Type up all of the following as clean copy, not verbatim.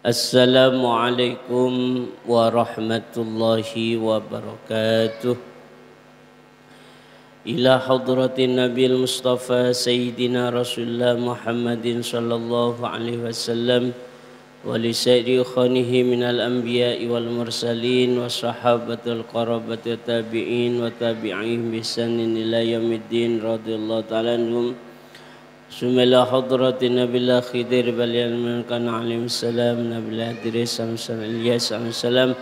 Assalamualaikum warahmatullahi wabarakatuh. Ila hadratin Nabil Mustafa Sayyidina Rasulullah Muhammadin sallallahu alaihi wasallam wa li sairi khanihi minal anbiya'i wal mursalin wa sahabatul qarabati tabi'in wa tabi'ihim bisanin ila yaumiddin radhiyallahu ta'ala anhum. Sumela hadratin Nabil Khidir balian kan alim salam Nabil Idris sallallahu Ilyas salam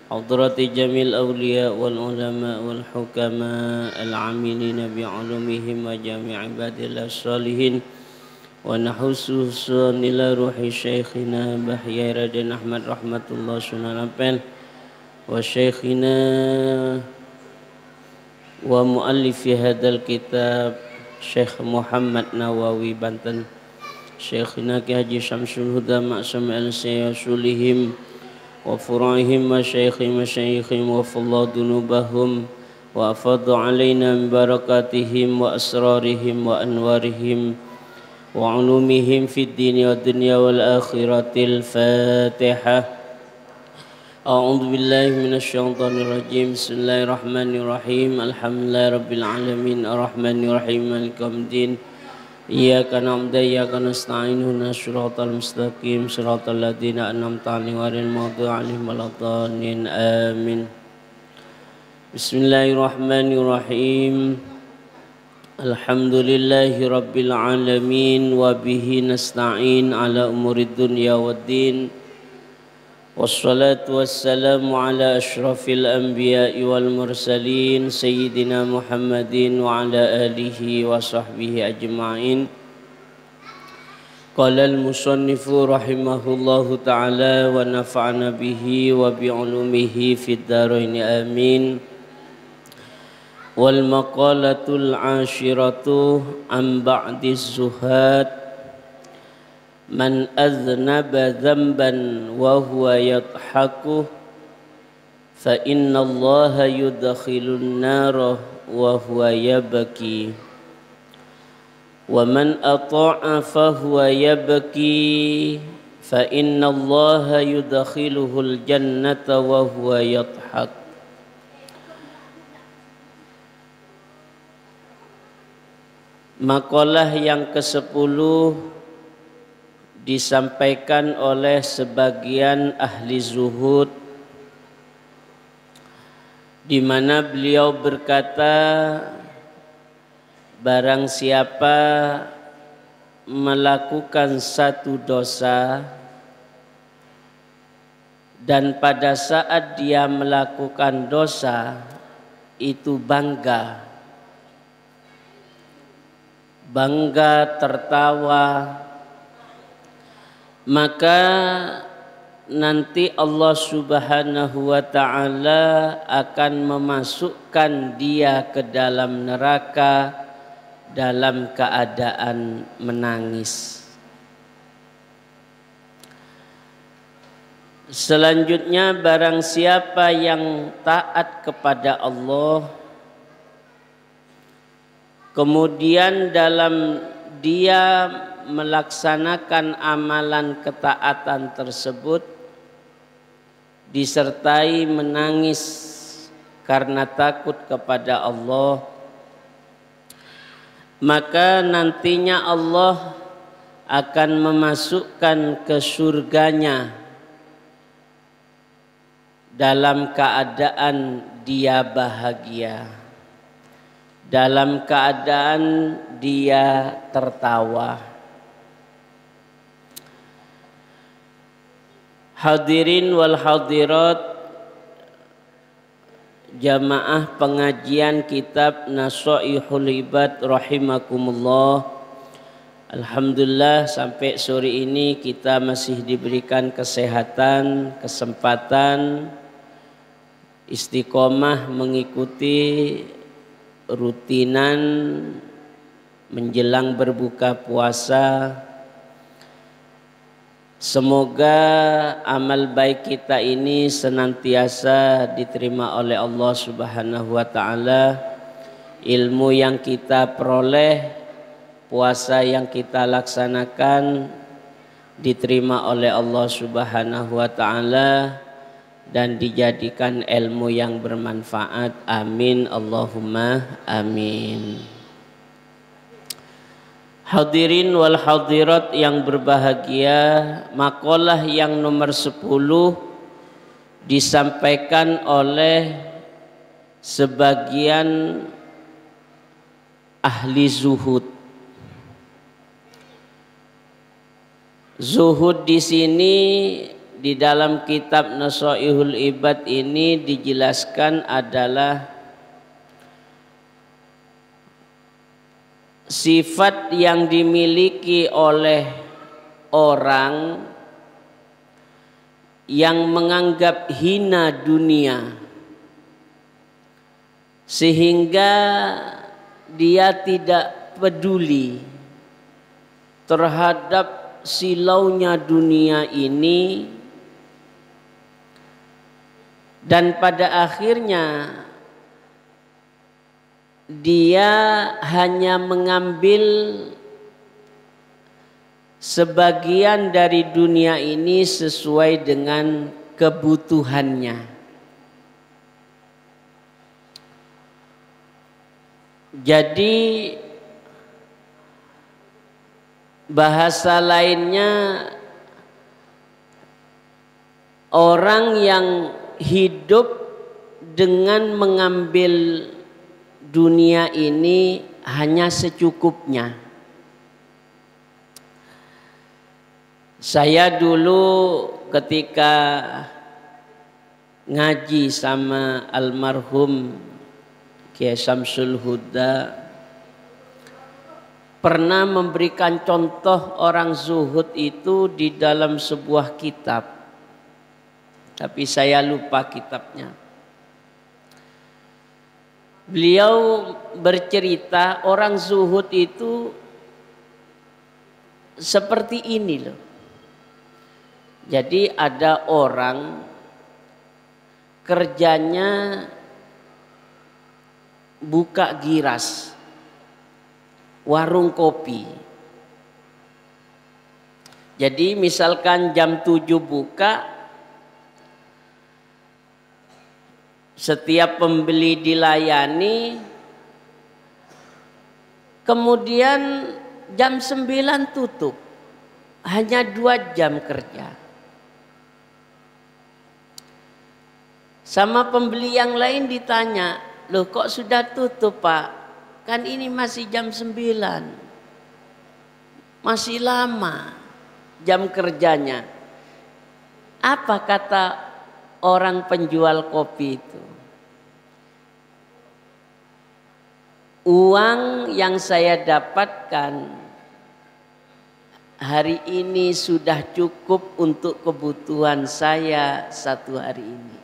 hadrati jamil awliya wal ulama wal hukama al amilin bi ulumihim wa jami' ibadillah salihin wa nahususun ila ruhi syekhina Bahyai Raden Ahmad rahmatullah sunalapen wa syekhina wa muallifi hadal kitab Syekh Muhammad Nawawi Banten, Syekhina Ki Haji Syamsul Huda Ma'sam al-Sayyusulihim wa fura'ihim wa syaikhim wa syaikhim wa falladunubahum wa afadu alaina min barakatihim wa asrarihim wa anwarihim wa ulumihim fid dini wa dunya wal akhiratil Fatihah. A'udzu billahi minasyaitonir rajim. Bismillahirrahmanirrahim. Alhamdulillahi rabbil alamin arrahmanir rahim maliki yaumiddin. Iyyaka na'budu wa iyyaka nasta'in ihdinas siratal mustaqim siratal ladzina an'amta 'alaihim ghairil maghdubi 'alaihim waladdallin. Amin. Bismillahirrahmanirrahim. Alhamdulillahi rabbil alamin wa bihi nasta'in 'ala umurid dunya waddin. Wassalatu wassalamu ala ashrafil anbiya'i wal mursalin Sayyidina Muhammadin wa ala alihi wa sahbihi ajma'in. Qala al-musannifu rahimahullahu ta'ala wa nafa'ana bihi wa bi'ulumihi fid dharain amin. Wal maqalatul ashiratu an ba'diz zuhad. Man aznaba dhanban wa huwa yadhaku fa inna Allaha yudkhilun nara wa huwa yabki wa man ata'a fa huwa yabki fa inna Allaha yudkhiluhul jannata wa huwa yadhak. Makalah yang ke-10 disampaikan oleh sebagian ahli zuhud, di mana beliau berkata, barang siapa melakukan satu dosa dan pada saat dia melakukan dosa itu bangga tertawa, maka nanti Allah Subhanahu wa ta'ala akan memasukkan dia ke dalam neraka dalam keadaan menangis. Selanjutnya, barang siapa yang taat kepada Allah kemudian dalam dia melaksanakan amalan ketaatan tersebut disertai menangis karena takut kepada Allah, maka nantinya Allah akan memasukkan ke surganya dalam keadaan dia bahagia, dalam keadaan dia tertawa. Hadirin wal hadirat, jamaah pengajian kitab Nasaihul Ibad rahimakumullah. Alhamdulillah sampai sore ini kita masih diberikan kesehatan, kesempatan istiqomah mengikuti rutinan menjelang berbuka puasa. Semoga amal baik kita ini senantiasa diterima oleh Allah Subhanahu wa ta'ala. Ilmu yang kita peroleh, puasa yang kita laksanakan, diterima oleh Allah Subhanahu wa taala dan dijadikan ilmu yang bermanfaat. Amin Allahumma amin. Hadirin wal hadirat yang berbahagia, makalah yang nomor 10 disampaikan oleh sebagian ahli zuhud. Zuhud di sini di dalam kitab Nasaihul Ibad ini dijelaskan adalah sifat yang dimiliki oleh orang yang menganggap hina dunia sehingga dia tidak peduli terhadap silaunya dunia ini, dan pada akhirnya dia hanya mengambil sebagian dari dunia ini sesuai dengan kebutuhannya. Jadi bahasa lainnya, orang yang hidup dengan mengambil dunia ini hanya secukupnya. Saya dulu ketika ngaji sama almarhum Kiai Samsul Huda pernah memberikan contoh orang zuhud itu di dalam sebuah kitab, tapi saya lupa kitabnya. Beliau bercerita orang zuhud itu seperti ini loh. Jadi ada orang kerjanya buka giras, warung kopi. Jadi misalkan jam 7 buka, setiap pembeli dilayani, kemudian jam 9 tutup, hanya 2 jam kerja. Sama pembeli yang lain ditanya, loh kok sudah tutup Pak? Kan ini masih jam 9, masih lama jam kerjanya. Apa kata orang penjual kopi itu? Uang yang saya dapatkan hari ini sudah cukup untuk kebutuhan saya 1 hari ini.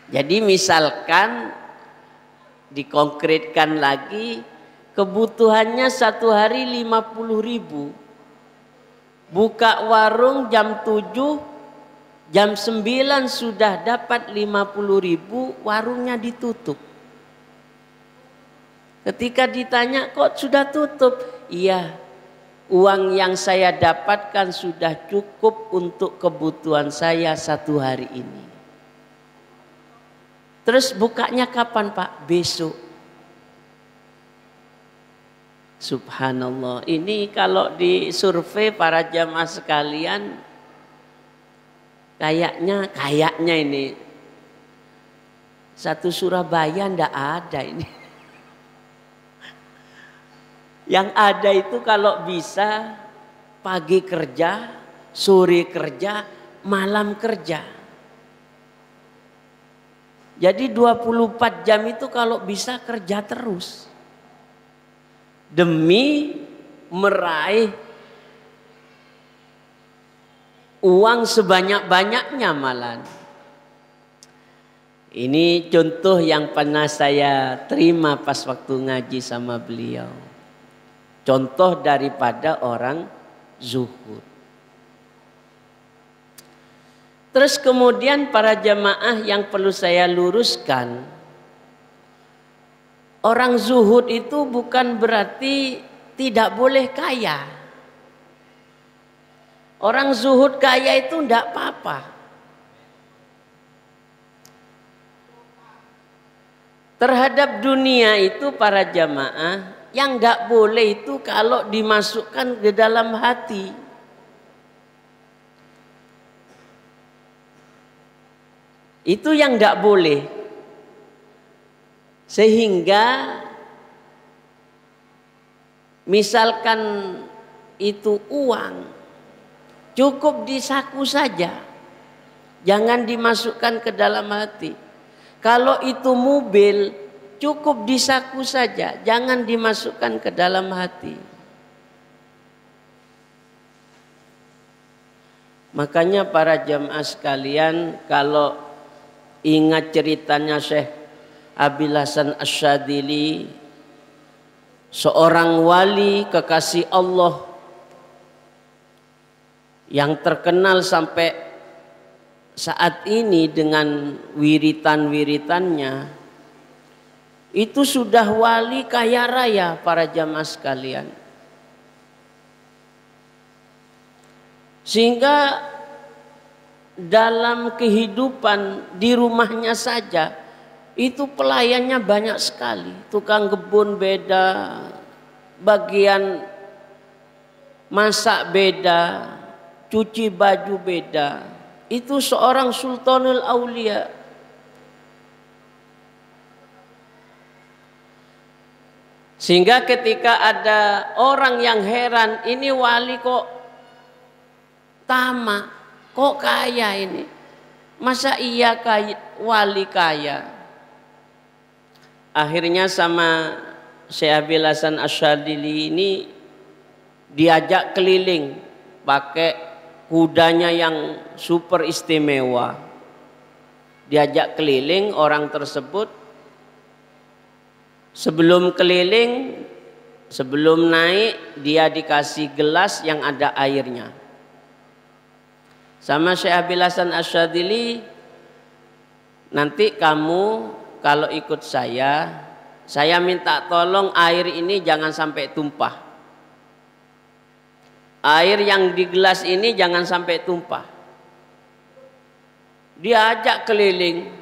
Jadi misalkan dikonkretkan lagi, kebutuhannya 1 hari 50.000, buka warung jam 7, jam 9 sudah dapat 50.000, warungnya ditutup. Ketika ditanya kok sudah tutup, iya, uang yang saya dapatkan sudah cukup untuk kebutuhan saya 1 hari ini. Terus bukanya kapan Pak? Besok. Subhanallah. Ini kalau disurvei para jamaah sekalian, kayaknya ini satu Surabaya ndak ada ini. Yang ada itu kalau bisa pagi kerja, sore kerja, malam kerja. Jadi 24 jam itu kalau bisa kerja terus demi meraih uang sebanyak-banyaknya malah. Ini contoh yang pernah saya terima pas waktu ngaji sama beliau. Contoh daripada orang zuhud. Terus kemudian para jamaah yang perlu saya luruskan, orang zuhud itu bukan berarti tidak boleh kaya. Orang zuhud kaya itu ndak apa-apa. Terhadap dunia itu para jamaah, yang ndak boleh itu kalau dimasukkan ke dalam hati. Itu yang ndak boleh. Sehingga misalkan itu uang, cukup di saku saja, jangan dimasukkan ke dalam hati. Kalau itu mobil, cukup di saku saja, jangan dimasukkan ke dalam hati. Makanya para jamaah sekalian, kalau ingat ceritanya Syekh Abil Hasan Asyadzili, seorang wali kekasih Allah yang terkenal sampai saat ini dengan wiritan-wiritannya, itu sudah wali kaya raya para jamaah sekalian. Sehingga dalam kehidupan di rumahnya saja itu pelayannya banyak sekali. Tukang kebun beda, bagian masak beda, cuci baju beda. Itu seorang Sultanul Aulia. Sehingga ketika ada orang yang heran, ini wali kok tamak, kok kaya ini? Masa iya kaya, wali kaya? Akhirnya sama Syekh Abil Hasan Asyadzili ini diajak keliling pakai kudanya yang super istimewa. Diajak keliling orang tersebut. Sebelum keliling, sebelum naik, dia dikasih gelas yang ada airnya. Sama Syekh Abil Hasan Asyadzili, nanti kamu kalau ikut saya minta tolong air ini jangan sampai tumpah. Air yang di gelas ini jangan sampai tumpah. Diajak keliling,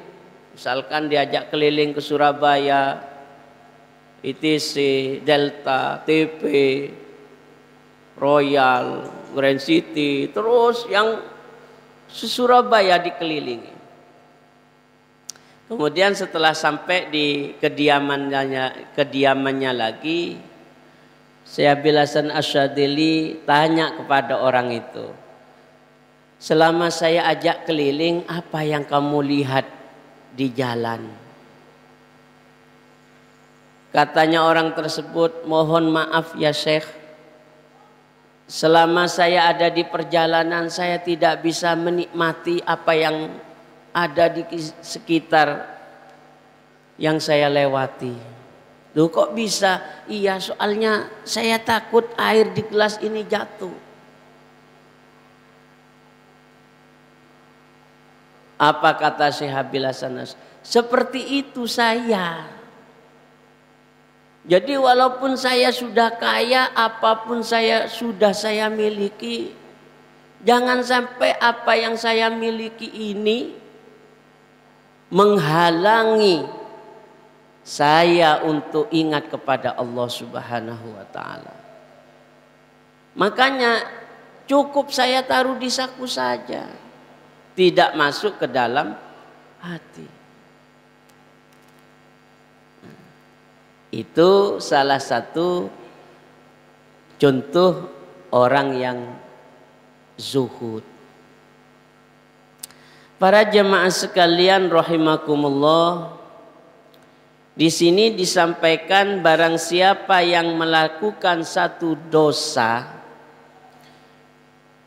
misalkan diajak keliling ke Surabaya, ITC, Delta, TP, Royal, Grand City, terus yang Surabaya dikelilingi. Kemudian setelah sampai di kediamannya lagi, Syekh Abil Hasan Asyadzili tanya kepada orang itu, selama saya ajak keliling, apa yang kamu lihat di jalan? Katanya orang tersebut, mohon maaf ya Syekh, selama saya ada di perjalanan saya tidak bisa menikmati apa yang ada di sekitar yang saya lewati. Loh kok bisa? Iya, soalnya saya takut air di gelas ini jatuh. Apa kata Syekh Abil Hasan? Seperti itu saya. Jadi walaupun saya sudah kaya, apapun sudah saya miliki, jangan sampai apa yang saya miliki ini menghalangi saya untuk ingat kepada Allah Subhanahu wa taala. Makanya cukup saya taruh di saku saja, tidak masuk ke dalam hati. Itu salah satu contoh orang yang zuhud. Para jemaah sekalian rahimakumullah, di sini disampaikan barang siapa yang melakukan satu dosa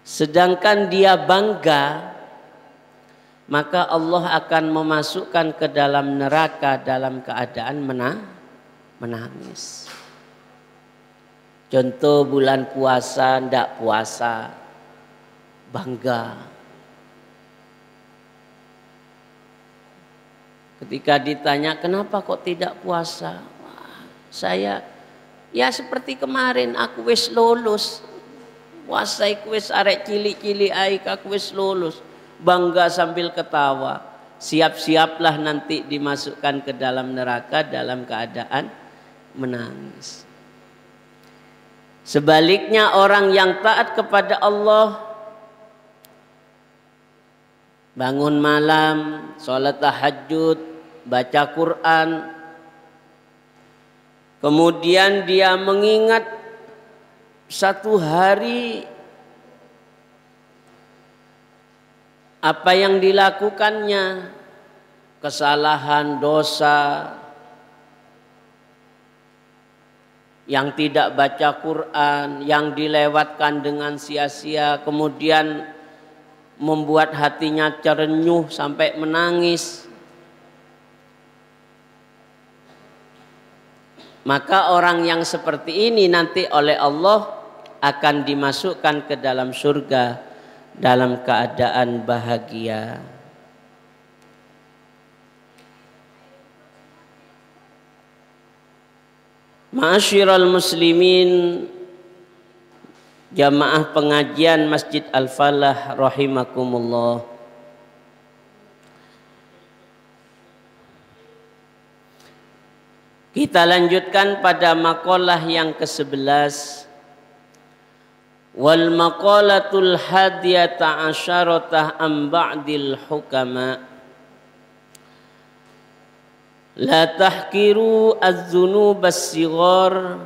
sedangkan dia bangga, maka Allah akan memasukkan ke dalam neraka dalam keadaan menangis. Contoh bulan puasa ndak puasa, bangga. Ketika ditanya kenapa kok tidak puasa, wah, saya ya seperti kemarin aku wis lulus, Wasai kuis arek cilik-cilik ai ka kuis lulus. Bangga sambil ketawa. Siap-siaplah nanti dimasukkan ke dalam neraka dalam keadaan menangis. Sebaliknya orang yang taat kepada Allah, bangun malam, sholat tahajud, baca Quran, kemudian dia mengingat satu hari apa yang dilakukannya, kesalahan, dosa, yang tidak baca Quran, yang dilewatkan dengan sia-sia, kemudian membuat hatinya terenyuh sampai menangis. Maka orang yang seperti ini nanti oleh Allah akan dimasukkan ke dalam surga dalam keadaan bahagia. Ma'asyiral muslimin, jamaah pengajian Masjid Al-Falah rahimakumullah. Kita lanjutkan pada maqalah yang ke-11. Wal maqalatul hadiyata asyaratah am ba'dil hukama. La tahkiru az-zunub as-sighar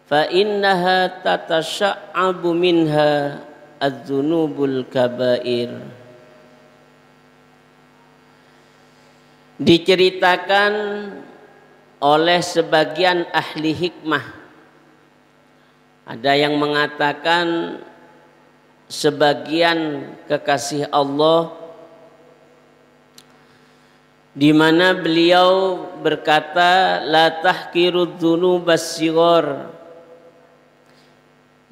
fa innaha tatasha'abu minha az-zunubul kabair. Diceritakan oleh sebagian ahli hikmah. Ada yang mengatakan sebagian kekasih Allah, di mana beliau berkata, la tahkirudz dzunubas shighar.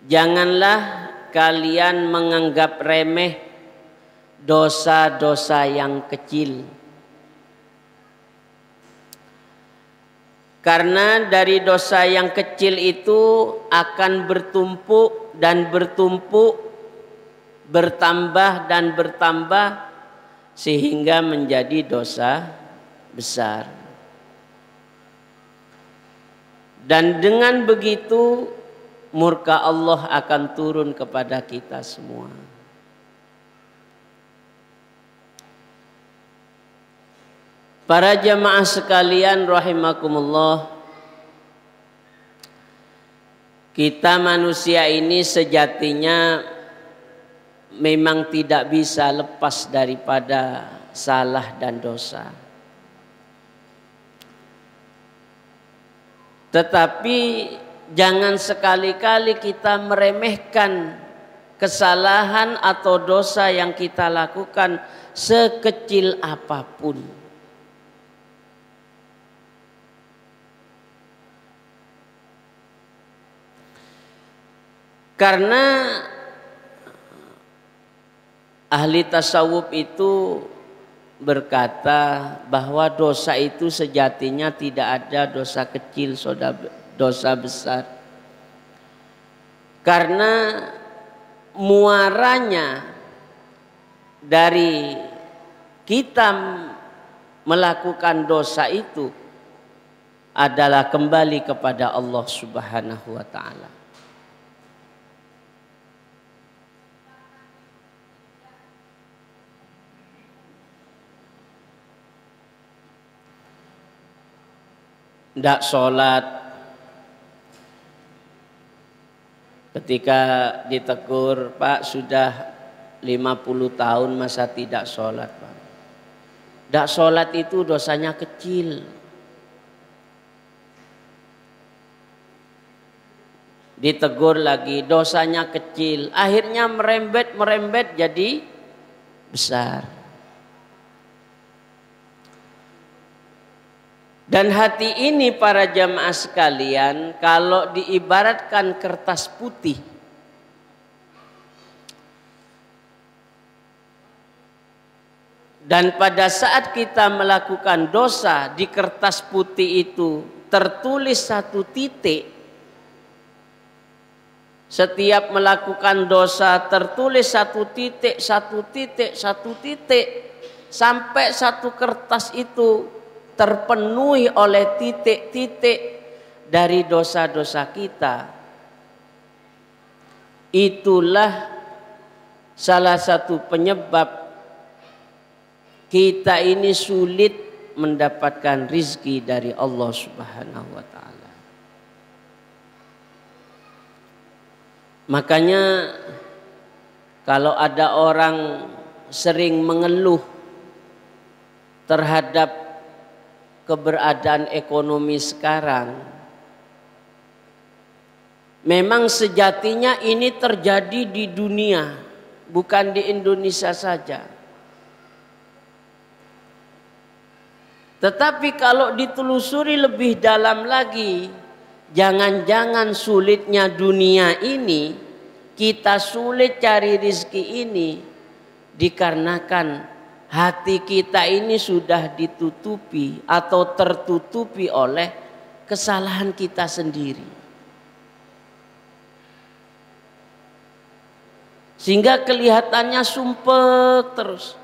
Janganlah kalian menganggap remeh dosa-dosa yang kecil. Karena dari dosa yang kecil itu akan bertumpuk dan bertumpuk, bertambah dan bertambah sehingga menjadi dosa besar. Dan dengan begitu murka Allah akan turun kepada kita semua. Para jamaah sekalian rahimakumullah, kita manusia ini sejatinya memang tidak bisa lepas daripada salah dan dosa. Tetapi jangan sekali-kali kita meremehkan kesalahan atau dosa yang kita lakukan sekecil apapun. Karena ahli tasawuf itu berkata bahwa dosa itu sejatinya tidak ada dosa kecil, dosa besar. Karena muaranya dari kita melakukan dosa itu adalah kembali kepada Allah Subhanahu wa ta'ala. Tidak sholat, ketika ditegur, Pak sudah 50 tahun masa tidak sholat, Pak. Tidak sholat itu dosanya kecil. Ditegur lagi, dosanya kecil. Akhirnya merembet jadi besar. Dan hati ini para jamaah sekalian, kalau diibaratkan kertas putih, dan pada saat kita melakukan dosa di kertas putih itu tertulis satu titik, Setiap melakukan dosa tertulis satu titik, satu titik, satu titik, sampai satu kertas itu terpenuhi oleh titik-titik dari dosa-dosa kita. Itulah salah satu penyebab kita ini sulit mendapatkan rizki dari Allah Subhanahu wa ta'ala. Makanya kalau ada orang sering mengeluh terhadap keberadaan ekonomi sekarang, memang sejatinya ini terjadi di dunia, bukan di Indonesia saja. Tetapi kalau ditelusuri lebih dalam lagi, jangan-jangan sulitnya dunia ini, kita sulit cari rizki ini dikarenakan hati kita ini sudah ditutupi atau tertutupi oleh kesalahan kita sendiri. Sehingga kelihatannya sumpek terus.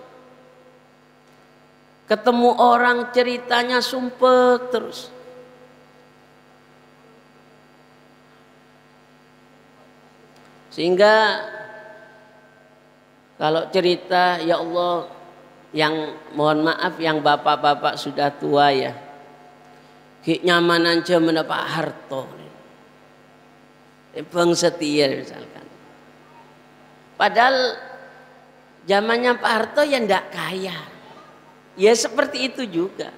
Ketemu orang ceritanya sumpek terus. Sehingga kalau cerita, ya Allah, yang mohon maaf yang bapak-bapak sudah tua ya, nyaman aja mendapat harta, bang setia misalkan. Padahal zamannya Pak Harto ya ndak kaya, ya seperti itu juga.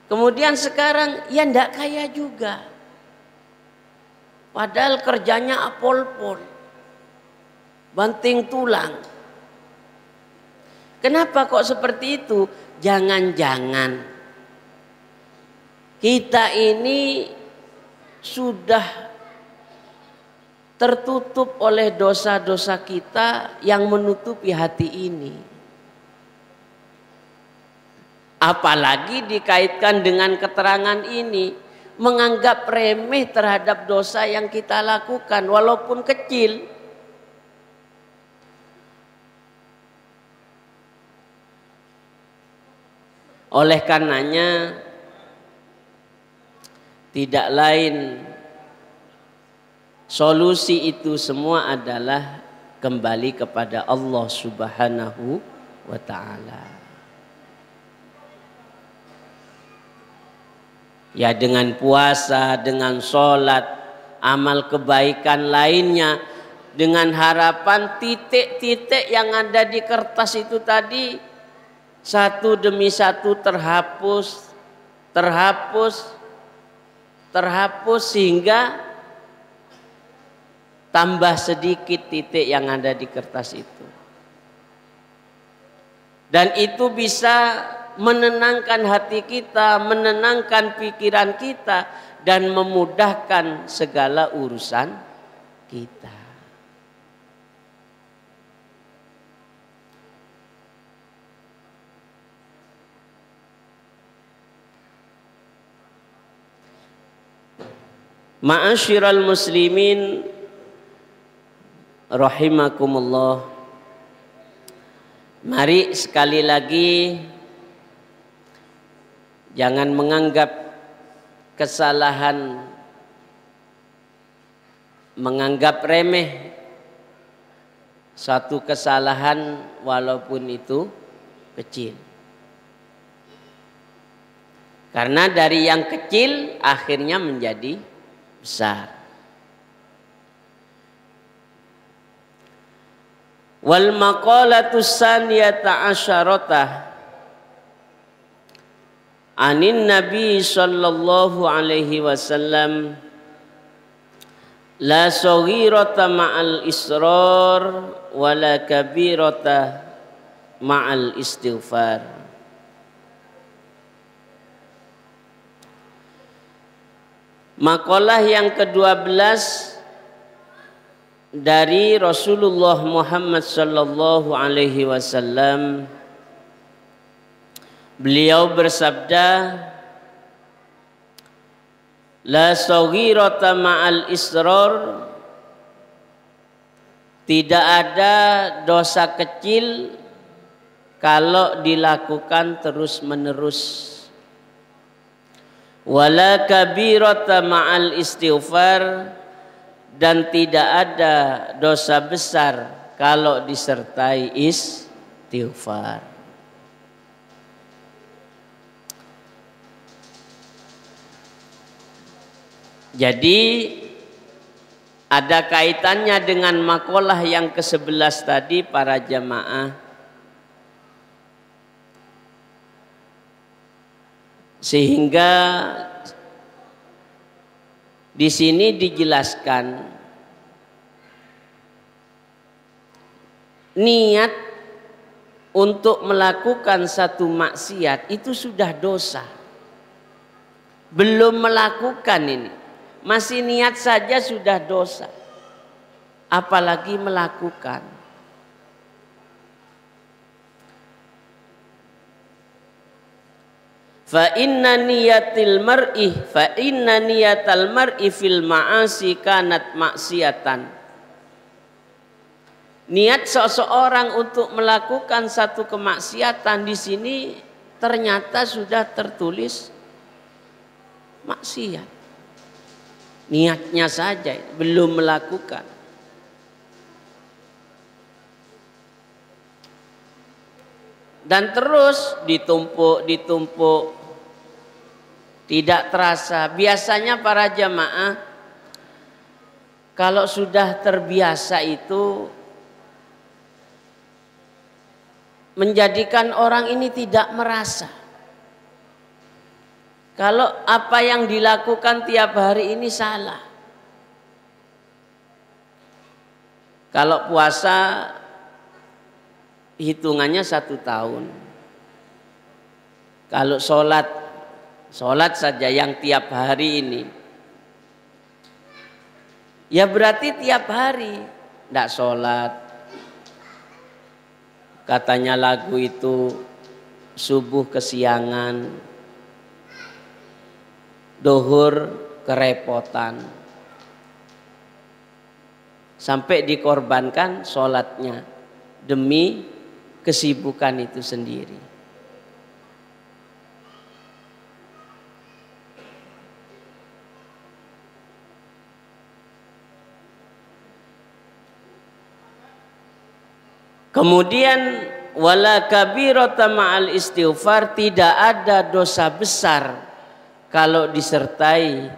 Kemudian sekarang ya ndak kaya juga. Padahal kerjanya apol-pol, banting tulang. Kenapa kok seperti itu? Jangan-jangan kita ini sudah tertutup oleh dosa-dosa kita yang menutupi hati ini. Apalagi dikaitkan dengan keterangan ini, menganggap remeh terhadap dosa yang kita lakukan walaupun kecil. Oleh karenanya tidak lain, solusi itu semua adalah kembali kepada Allah Subhanahu wa ta'ala. Ya dengan puasa, dengan sholat, amal kebaikan lainnya, dengan harapan titik-titik yang ada di kertas itu tadi satu demi satu terhapus, sehingga tambah sedikit titik yang ada di kertas itu. Dan itu bisa menenangkan hati kita, menenangkan pikiran kita, dan memudahkan segala urusan kita. Ma'asyiral muslimin rahimakumullah. Mari sekali lagi jangan menganggap kesalahan, menganggap remeh satu kesalahan walaupun itu kecil. Karena dari yang kecil akhirnya menjadi besar. Wal maqalatu saniyata asyarata anin Nabi sallallahu alaihi wasallam la saghirata ma'al israr wala kabirata ma'al istighfar. Makalah yang ke-12 dari Rasulullah Muhammad sallallahu alaihi wasallam. Beliau bersabda, La saghirata ma'al israr, tidak ada dosa kecil kalau dilakukan terus-menerus. Wala kabirata ma'al istighfar, dan tidak ada dosa besar kalau disertai istighfar. Jadi ada kaitannya dengan makalah yang ke-11 tadi para jamaah. Sehingga di sini dijelaskan niat untuk melakukan satu maksiat itu sudah dosa. Belum melakukan ini, masih niat saja sudah dosa, apalagi melakukan. Fa inna niyatal mar'i fil ma'asi kanat maksiatan. Niat seseorang untuk melakukan satu kemaksiatan di sini ternyata sudah tertulis maksiat. Niatnya saja belum melakukan. Dan terus ditumpuk tidak terasa. Biasanya para jamaah kalau sudah terbiasa itu menjadikan orang ini tidak merasa kalau apa yang dilakukan tiap hari ini salah. Kalau puasa hitungannya 1 tahun. Kalau sholat saja yang tiap hari ini, ya berarti tiap hari tidak sholat. Katanya lagu itu subuh kesiangan, duhur kerepotan, sampai dikorbankan sholatnya demi kesibukan itu sendiri. Kemudian wala kabirata ma'al istighfar, tidak ada dosa besar kalau disertai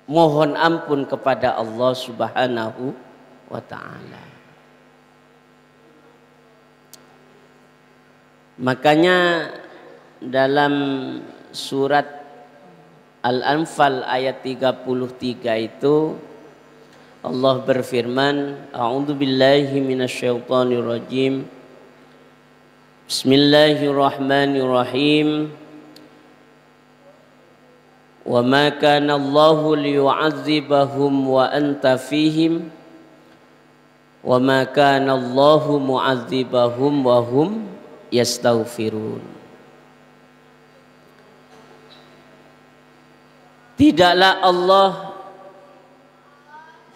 mohon ampun kepada Allah Subhanahu wa ta'ala. Makanya dalam surat Al-Anfal ayat 33 itu Allah berfirman, a'udzu billahi minasyaitonir rajim. Bismillahirrahmanirrahim. Wa ma kana Allahu liyu'adzibahum wa anta fihim wa ma kana Allahu mu'adzibahum wa hum yastaghfirun. Tidaklah Allah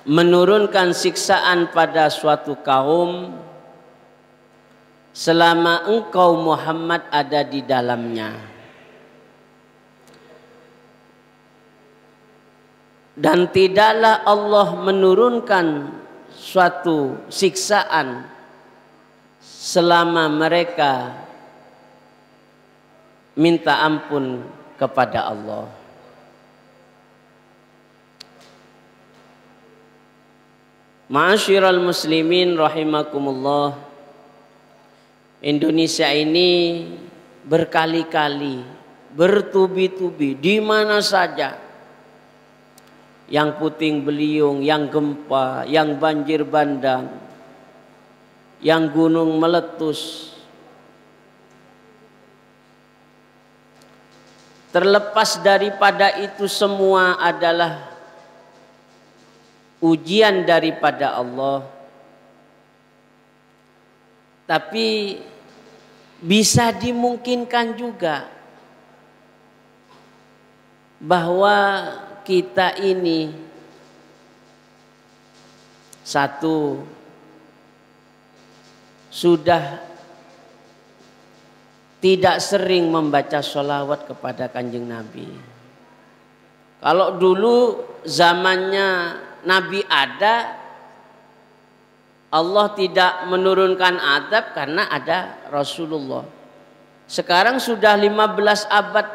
menurunkan siksaan pada suatu kaum selama engkau Muhammad ada di dalamnya, dan tidaklah Allah menurunkan suatu siksaan selama mereka minta ampun kepada Allah. Ma'asyiral muslimin rahimakumullah, Indonesia ini berkali-kali bertubi-tubi di mana saja, yang puting beliung, yang gempa, yang banjir bandang, yang gunung meletus. Terlepas daripada itu semua adalah ujian daripada Allah, tapi bisa dimungkinkan juga bahwa kita ini satu sudah tidak sering membaca sholawat kepada Kanjeng Nabi. Kalau dulu zamannya Nabi ada, Allah tidak menurunkan adab karena ada Rasulullah. Sekarang sudah 15 abad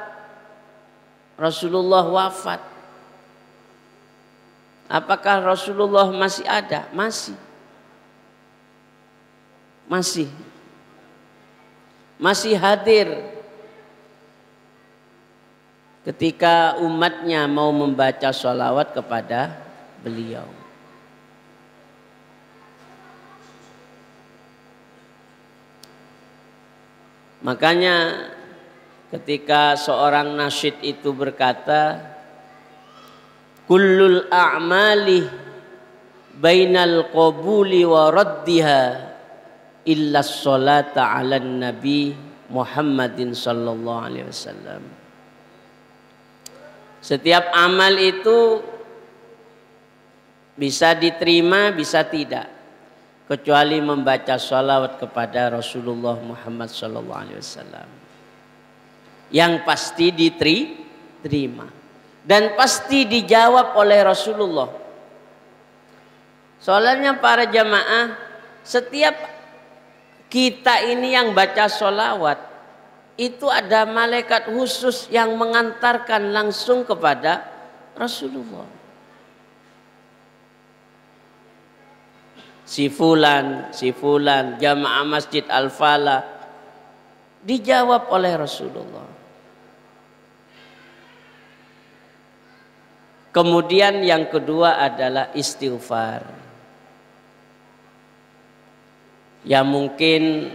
Rasulullah wafat. Apakah Rasulullah masih ada? Masih. Masih hadir ketika umatnya mau membaca sholawat kepada beliau. Makanya ketika seorang nasyid itu berkata, kullul a'mali bainal qabuli wa raddiha illa sholata ala nabi Muhammadin sallallahu alaihi wasallam. Setiap amal itu bisa diterima, bisa tidak, kecuali membaca sholawat kepada Rasulullah Muhammad sallallahu alaihi wasallam. Yang pasti diterima dan pasti dijawab oleh Rasulullah. Soalnya para jamaah, setiap kita ini yang baca sholawat itu ada malaikat khusus yang mengantarkan langsung kepada Rasulullah. Si fulan jamaah Masjid Al-Falah dijawab oleh Rasulullah. Kemudian yang kedua adalah istighfar. Ya mungkin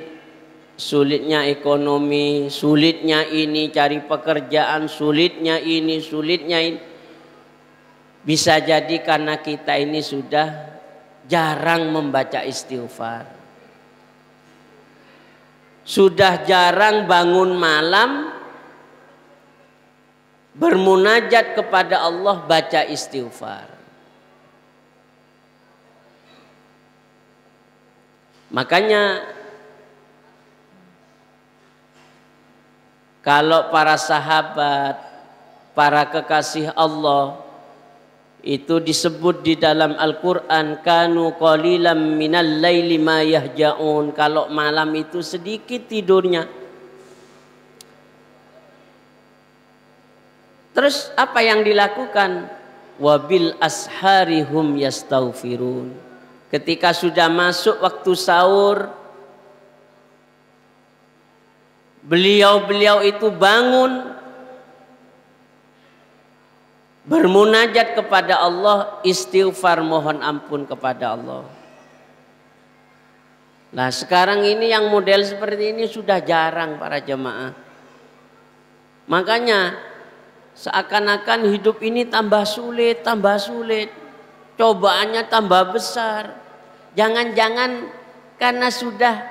sulitnya ekonomi, sulitnya ini cari pekerjaan, sulitnya ini. Bisa jadi karena kita ini sudah jarang membaca istighfar. Sudah jarang bangun malam bermunajat kepada Allah baca istighfar. Makanya kalau para sahabat, para kekasih Allah itu disebut di dalam Al-Quran, kanu qalilan minal laili ma yahja'un. Kalau malam itu sedikit tidurnya. Terus apa yang dilakukan? Wabil asharihum yastaghfirun. Ketika sudah masuk waktu sahur, beliau itu bangun bermunajat kepada Allah, istighfar, mohon ampun kepada Allah. Nah sekarang ini yang model seperti ini sudah jarang para jemaah. Makanya seakan-akan hidup ini tambah sulit, cobaannya tambah besar. Jangan-jangan karena sudah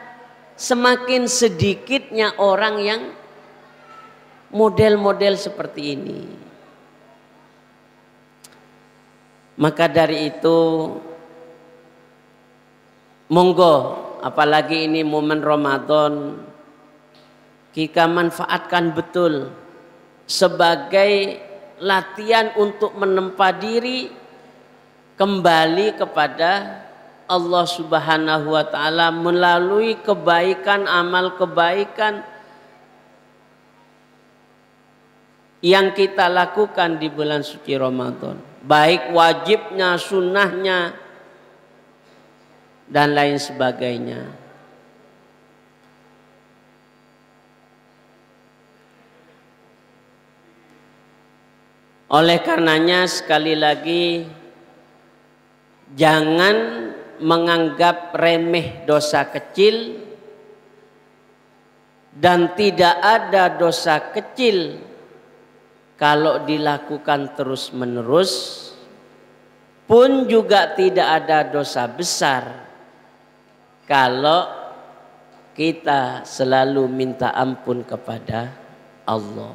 semakin sedikitnya orang yang model-model seperti ini. Maka dari itu monggo, apalagi ini momen Ramadan, kita manfaatkan betul sebagai latihan untuk menempa diri kembali kepada Allah Subhanahu wa ta'ala melalui kebaikan, amal kebaikan yang kita lakukan di bulan suci Ramadan, baik wajibnya, sunnahnya dan lain sebagainya. Oleh karenanya sekali lagi, jangan menganggap remeh dosa kecil, dan tidak ada dosa kecil kalau dilakukan terus-menerus, pun juga tidak ada dosa besar kalau kita selalu minta ampun kepada Allah.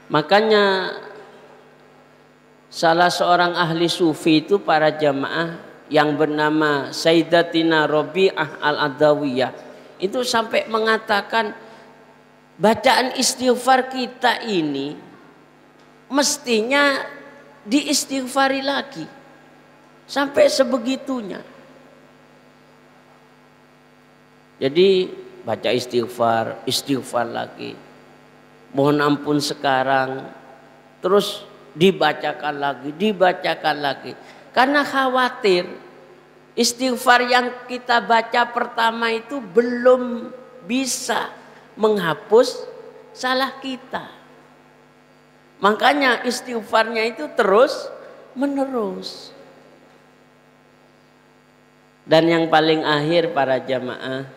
Makanya salah seorang ahli sufi itu para jamaah yang bernama Sayyidatina Rabi'ah Al-Adawiyah itu sampai mengatakan bacaan istighfar kita ini mestinya diistighfari lagi sampai sebegitunya. Jadi baca istighfar, istighfar lagi. Mohon ampun sekarang, terus dibacakan lagi. Karena khawatir istighfar yang kita baca pertama itu belum bisa menghapus salah kita. Makanya istighfarnya itu terus menerus. Dan yang paling akhir para jamaah,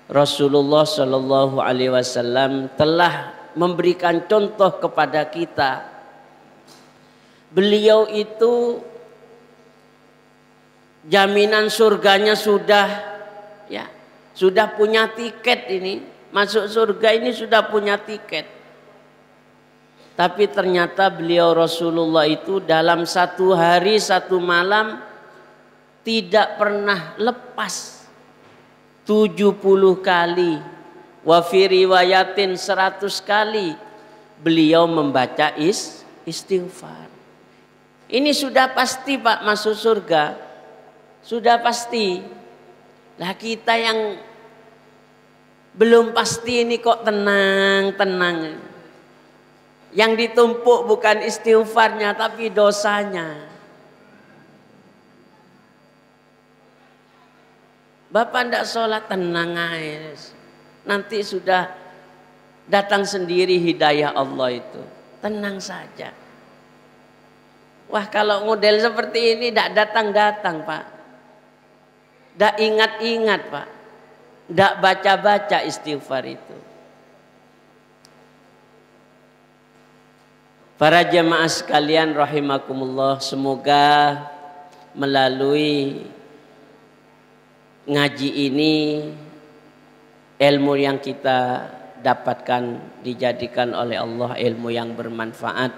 Rasulullah Shallallahu Alaihi Wasallam telah memberikan contoh kepada kita. Beliau itu jaminan surganya sudah punya tiket ini, masuk surga ini sudah punya tiket. Tapi ternyata beliau Rasulullah itu dalam satu hari satu malam tidak pernah lepas 70 kali, wa fi riwayatin 100 kali beliau membaca istighfar. Ini sudah pasti Pak masuk surga, sudah pasti. Lah kita yang belum pasti ini kok tenang. Yang ditumpuk bukan istighfarnya tapi dosanya. Bapak ndak sholat, tenang aja. Nanti sudah datang sendiri hidayah Allah itu. Tenang saja. Wah kalau model seperti ini ndak datang-datang Pak. Ndak ingat-ingat Pak. Ndak baca-baca istighfar itu. Para jamaah sekalian rahimakumullah, semoga melalui ngaji ini ilmu yang kita dapatkan dijadikan oleh Allah ilmu yang bermanfaat.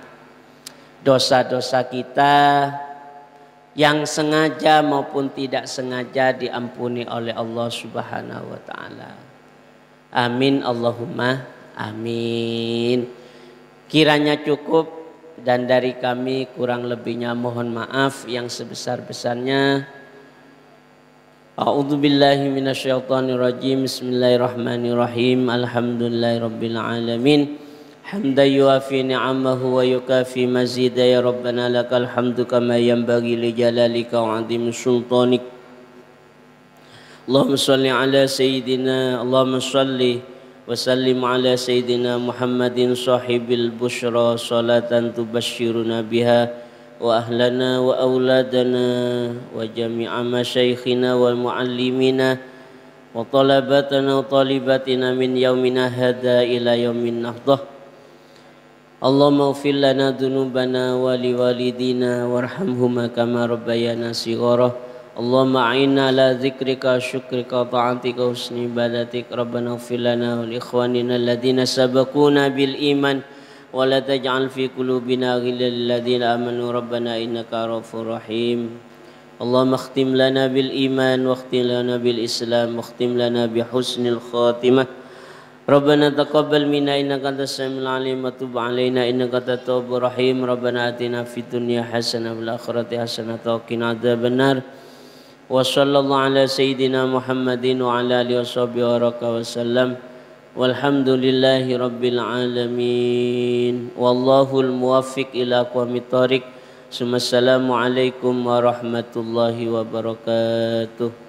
Dosa-dosa kita yang sengaja maupun tidak sengaja diampuni oleh Allah Subhanahu wa taala. Amin Allahumma amin. Kiranya cukup, dan dari kami kurang lebihnya mohon maaf yang sebesar-besarnya. A'udzu billahi minasyaitonir rajim. Bismillahirrahmanirrahim. Alhamdulillahirabbil alamin. Hamdan yuafi ni'amahu wa yukafi mazida ya rabbana lakal hamdu kama yanbaghi li jalalika wa 'azimi sultanik. Allahumma shalli ala sayyidina Allahumma shalli wa sallim ala sayyidina Muhammadin sahibil busyra salatan tubashshiruna biha wa ahlana wa auladana wa jami'a masyaikhina wal muallimina wa talabatana wa talibatina min yaumina hadha ila yaumin nahdah. Allahumma ighfir lana dhunubana wa liwalidina warhamhuma kama rabbayana shighara. Allahumma a'inna ala dzikrika syukrika ta'atika husni ibadatik. Rabbana ighfir lana wa li ikhwanina alladhina sabaquna bil iman wa la taj'al fi qulubina ghillan lil ladzina amanu rabbana innaka ra'ufur rahim. Allahumma khtim lana bil iman wa khtim lana bil islam wa khtim lana bi husnil khatimah. Rabbana taqabbal minna innaka antas samiul alim wa tub alaina innaka antat tawwabur rahim. Rabbana atina fid dunya hasanah wa fil akhirati hasanah wa qina adzabannar. Wa sallallahu ala sayyidina Muhammadin wa ala alihi washabihi wa sallam. Walhamdulillahi rabbil alamin. Wallahul muwaffiq ila aqwamit thoriq. Assalamualaikum warahmatullahi wabarakatuh.